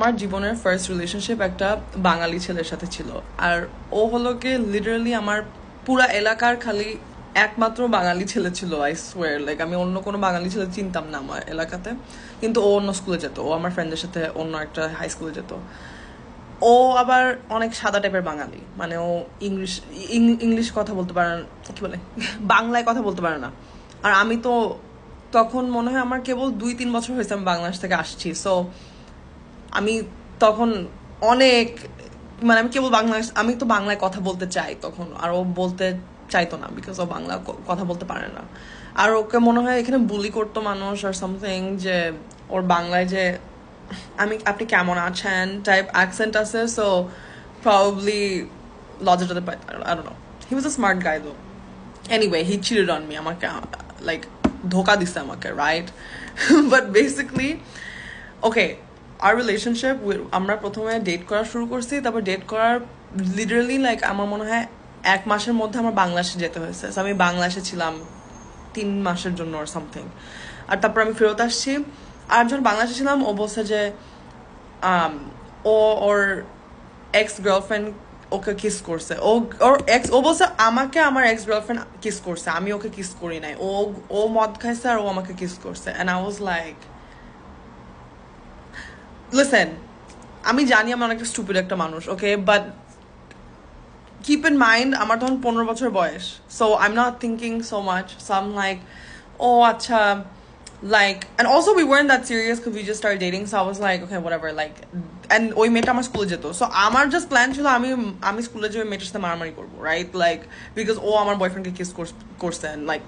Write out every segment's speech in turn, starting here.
আমার জীবনের first relationship একটা বাঙালি ছেলের সাথে ছিল। আর ও হলো কি লিটারালি আমার পুরা এলাকার খালি একমাত্র বাঙালি ছেলে ছিল। আই সোয়ার, লাইক আমি অন্য কোনো বাঙালি ছেলে চিনতাম না আমার এলাকাতে। কিন্তু ও অন্য স্কুলে যেত, ও আমার ফ্রেন্ডদের সাথে অন্য একটা হাই স্কুলে যেত। ও আবার অনেক সাদা টাইপের বাঙালি, মানে ও ইংলিশ ইংলিশ কথা বলতে পারে না, কি বলে বাংলায় কথা বলতে পারে না। আর আমি তো তখন মনে হয় আমার কেবল 2-3 বছর হয়েছে আমি বাংলাদেশ থেকে আসছি। সো আমি তখন অনেক, মানে আমি কেবল বাংলাদেশ, আমি তো বাংলায় কথা বলতে চাই তখন, আর ও বলতে চাইতো না বিকজ ও বাংলা কথা বলতে পারে না। আর ওকে মনে হয় এখানে বুলি করতো মানুষ আর সামথিং, যে ওর বাংলায় যে আপনি কেমন আছেন টাইপ অ্যাকসেন্ট আছে। সো প্রবাবলি লজ্জাটাতে পাই, I don't know. He was a smart guy though. Anyway, he cheated on me, আমাকে লাইক ধোকা দিছে আমাকে, রাইট? বাট বেসিকলি ওকে, আর রিলেশনশিপ, আমরা প্রথমে ডেট করা শুরু করছি। তারপর ডেট করার লিটারালি লাইক আমার মনে হয় 1 মাসের মধ্যে আমার বাংলাদেশে যেতে হয়েছে। So আমি বাংলাদেশে ছিলাম 3 মাসের জন্য আর সামথিং। আর তারপর আমি ফেরত আসছি। আর যখন বাংলাদেশে ছিলাম ও বলছে যে আম, ও ওর এক্স গার্লফ্রেন্ড ওকে কিস করছে। ও বলছে আমাকে আমার এক্স গার্লফ্রেন্ড কিস করছে, আমি ওকে কিস করি নাই। ও মদ খাইছে আর ও আমাকে কিস করছে। And I was like, listen, আমি জানি আমি অনেকটা স্টুপিড একটা মানুষ, okay, but keep in mind আমার তখন 15 বছর বয়স। So I'm not thinking so much. So I'm like, oh acha, like, and also we weren't that serious because we just started dating. So I was like, okay, whatever, like, and ওই মেয়েটা আমার স্কুলে যেত। So আমার just plan ছিল আমি স্কুলে যে ওই মেয়েটার সাথে মারামারি করবো, right? Like, because ও আমার বয়ফ্রেন্ডকে কিস করছে, and like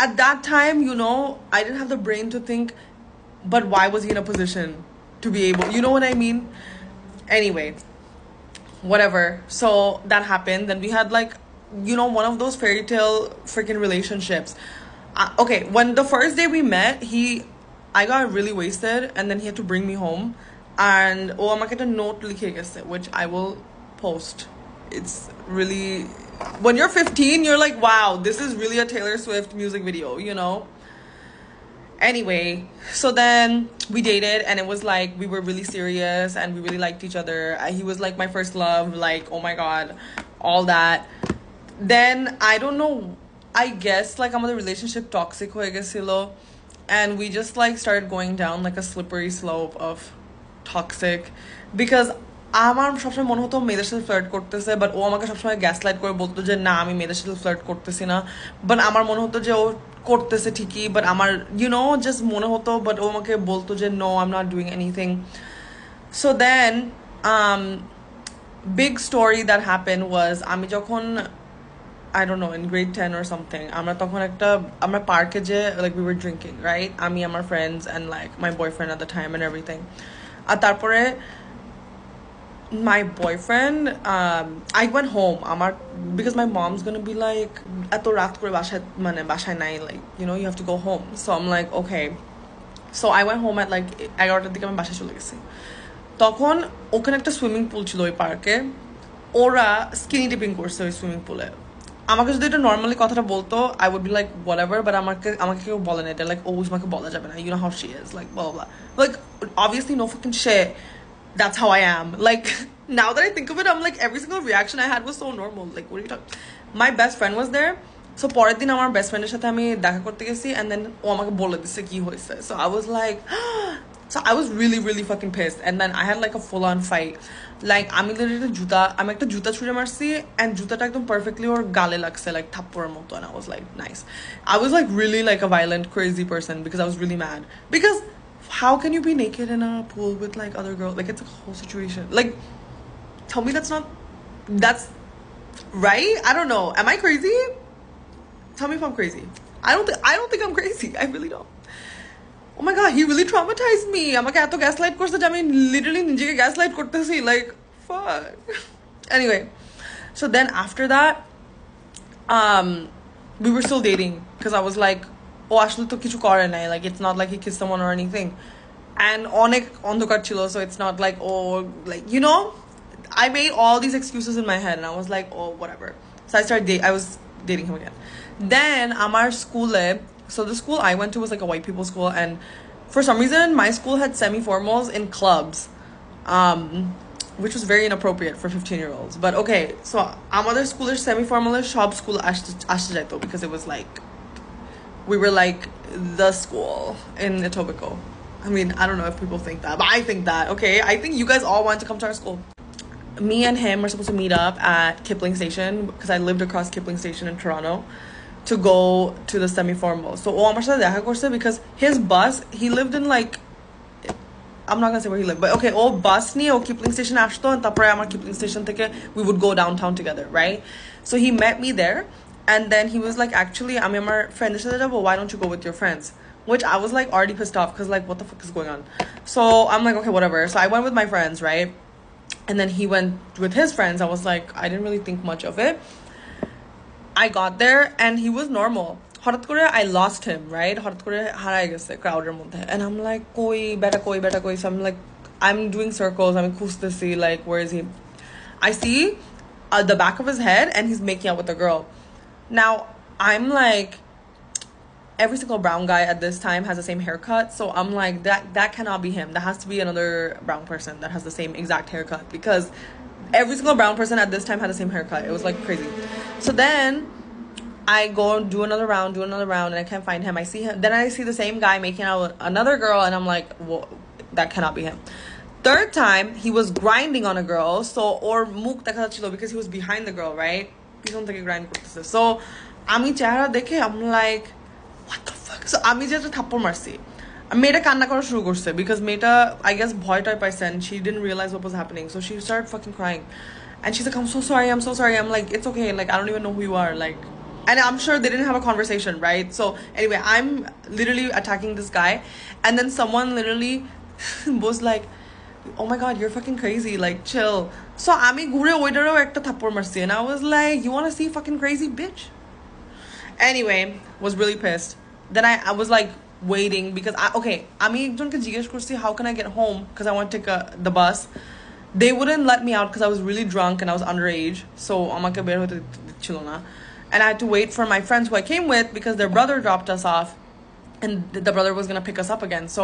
at that time, you know, I didn't have the brain to think, but why was he in a position to be able, you know what I mean? Anyway, whatever. So that happened. Then we had like, you know, one of those fairy tale freaking relationships. Okay, when the first day we met, I got really wasted, and then he had to bring me home. And oh, I'm gonna get a note which I will post. It's really, when you're 15, you're like, wow, this is really a Taylor Swift music video, you know? Anyway, so then we dated, and it was like we were really serious and we really liked each other. He was like my first love, like, oh my god, all that. Then I don't know, I guess like আমাদের relationship toxic হয়ে গেছিল, and we just like started going down like a slippery slope of toxic, because আমার সবসময় মনে হতো মেয়েদের সাথে flirt করতেছে, বাট ও আমাকে সবসময় গ্যাসলাইট করে বলতো যে না আমি মেয়েদের সাথে ফ্লার্ট করতেছি না। বাট আমার মনে হতো যে ও করতেছে ঠিকই, বাট আমার ইউনো জাস্ট মনে হতো, বাট ও আমাকে বলতো যে no, I am not doing anything. So then big story that happened was আমি যখন, I don't know, in grade 10 or something, আমরা তখন আমরা পার্কে যে like we were drinking, right? আমি আমার friends and like my boyfriend at the time and everything. আর তারপরে my boyfriend, I went home because my mom's gonna be like এত রাত করে বাসায় নাই, like, you know, you have to go home. So I'm like, okay. So I went home at like 11টার দিকে আমি বাসায় চলে গেছি। তখন ওখানে একটা সুইমিং পুল ছিল ওই পার্কে। ওরা স্কিনি ডিপিং করছে ওই সুইমিং পুলে। আমাকে যদি এটা নর্মালি কথাটা বলতো, I would be like whatever, but আমাকে কেউ বলে না এটা, লাইক ও উজমাকে বলা যাবে না, you know how she is, like blah blah, like obviously no fucking shit, that's how I am. Like, now that I think of it, I'm like, every single reaction I had was so normal. Like, what are you talking? My best friend was there. So পরের দিন আমার best ফ্রেন্ডের সাথে আমি দেখা করতে গেছি, and then ও আমাকে বলে দিচ্ছে কি হয়েছে। So I was like so I was really really fucking pissed, and then I had like a full on fight. Like আমি একটা জুতা ছুঁড়ে মারছি, and জুতাটা একদম পারফেক্টলি ওর গালে লাগছে, like থাপ্পড়ের মতো, and I was like, nice. I was like really like a violent crazy person because I was really mad, because how can you be naked in a pool with like other girls? Like, it's a whole situation. Like, tell me that's right? I don't know, am I crazy? Tell me if I'm crazy. I don't think I'm crazy. I really don't. Oh my god, he really traumatized me. আমাকে এত gaslight করছে যে আমি literally নিজেকে gaslight করতেছি, like fuck. Anyway, so then after that we were still dating because I was like, ও আসলে তো কিছু করে নাই, like it's not like he kissed someone or anything, and অনেক অন্ধকার ছিল, so it's not like, oh, like, you know, I made all these excuses in my head, and I was like, oh, whatever. So I was dating him again. Then আমার স্কুলে, so the school I went to was like a white people school, and for some reason my school had semi-formals in clubs. which was very inappropriate for 15-year-olds. But okay, so আমাদের স্কুলের semi-formal সব school আসতে যাইতো because it was like we were like the school in Etobicoke. I mean, I don't know if people think that, but I think that. Okay, I think you guys all want to come to our school. Me and him were supposed to meet up at Kipling Station because I lived across Kipling Station in Toronto to go to the semi-formal. So আমার সাথে দেখা করছে because his bus, he lived in like, I'm not gonna say where he lived, but okay, bus niye Kipling Station ashto and tapore amar Kipling Station theke we would go downtown together, right? So he met me there, and then he was like, actually ami amar friend er sathe jabo, why don't you go with your friends? Which I was like already pissed off because like what the fuck is going on? So I'm like, okay, whatever. So I went with my friends, right? And then he went with his friends. I was like, I didn't really think much of it. I got there and he was normal. হঠাৎ করে I lost him, right? হঠাৎ করে হারায় গেছে crowdের মধ্যে. And I'm like, কই বেটা কই. So I'm like, I'm doing circles. I'm খুঁজতেছি, like, where is he? I see the back of his head and he's making out with a girl. Now, I'm like, every single brown guy at this time has the same haircut. So I'm like, that cannot be him. That has to be another brown person that has the same exact haircut. Because every single brown person at this time had the same haircut. It was like crazy. So then I go do another round, and I can't find him. I see him. Then I see the same guy making out with another girl, and I'm like, well, that cannot be him. Third time, he was grinding on a girl. So, or muk dekha chilo because he was behind the girl, right? Pichon theke grind korteche. So, ami chehra dekhe, I'm like, what the fuck? So, ami je একটা থাপ্পড় মারছি. মেয়েটা কান্না করা শুরু করছে because মেয়েটা, I guess, ভয় টয় পাইছে and she didn't realize what was happening. So, she started fucking crying. And she's like, I'm so sorry. I'm like, it's okay. Like, I don't even know who you are. Like, and I'm sure they didn't have a conversation, right? So anyway, I'm literally attacking this guy, and then someone literally was like, oh my god, you're fucking crazy, like, chill. So ami ঘুরে ওইটারও একটা থাপ্পড় মারছি, and I was like, you want to see fucking crazy, bitch? Anyway, was really pissed. Then I was like waiting because আমি একজনকে জিজ্ঞেস করছি how can I get home because I want to take the bus. They wouldn't let me out because I was really drunk and I was underage, so আমাকে বের হতে দিচ্ছিল না. And I had to wait for my friends who I came with because their brother dropped us off and the brother was gonna pick us up again. So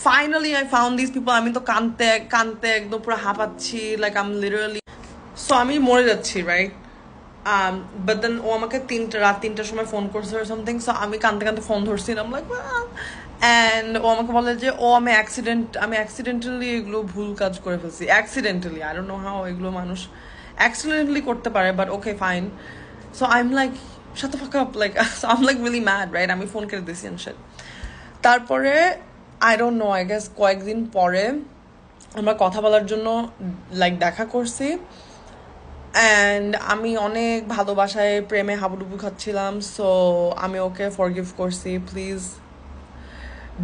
finally I found these people. আমি তো কানতে একদম পুরো হাঁপাচ্ছি, like I'm literally, so আমি মরে যাচ্ছি, right? But then ও আমাকে রাত 3টার সময় ফোন করছে or something, so আমি কানতে ফোন ধরছি and I'm like, well, and ও আমাকে বলে যে আমি accidentally এগুলো ভুল কাজ করে ফেলছি. Accidentally, I don't know how এগুলো মানুষ accidentally করতে পারে, but okay, fine. So I'm like, shut the fuck up, like, so I'm like really mad, right? আমি ফোন করে দিছি and shit. তারপরে I don't know, I guess কয়েকদিন পরে আমরা কথা বলার জন্য like দেখা করছি, and আমি অনেক ভালোবাসায় প্রেমে হাবুডুবু খাচ্ছিলাম. So আমি ওকে forgive করছি. Please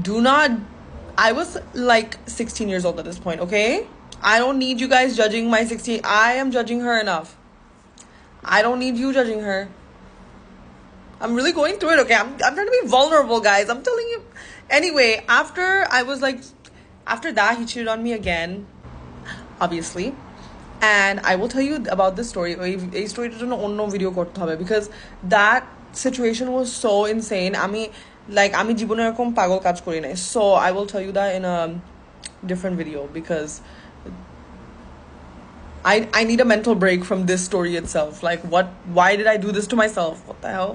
do not, I was like 16 years old at this point, okay? I don't need you guys judging my 16. I am judging her enough. I don't need you judging her. I'm really going through it, okay? I'm trying to be vulnerable, guys. I'm telling you. Anyway, after that, he cheated on me again, obviously. And I will tell you about this story. A story to no video korte hobe because that situation was so insane. আমি জীবনে এরকম পাগল কাজ করি নাই. So I will tell you that in a different video because I need a mental break from this story itself. Like, why did I do this to myself? What the hell?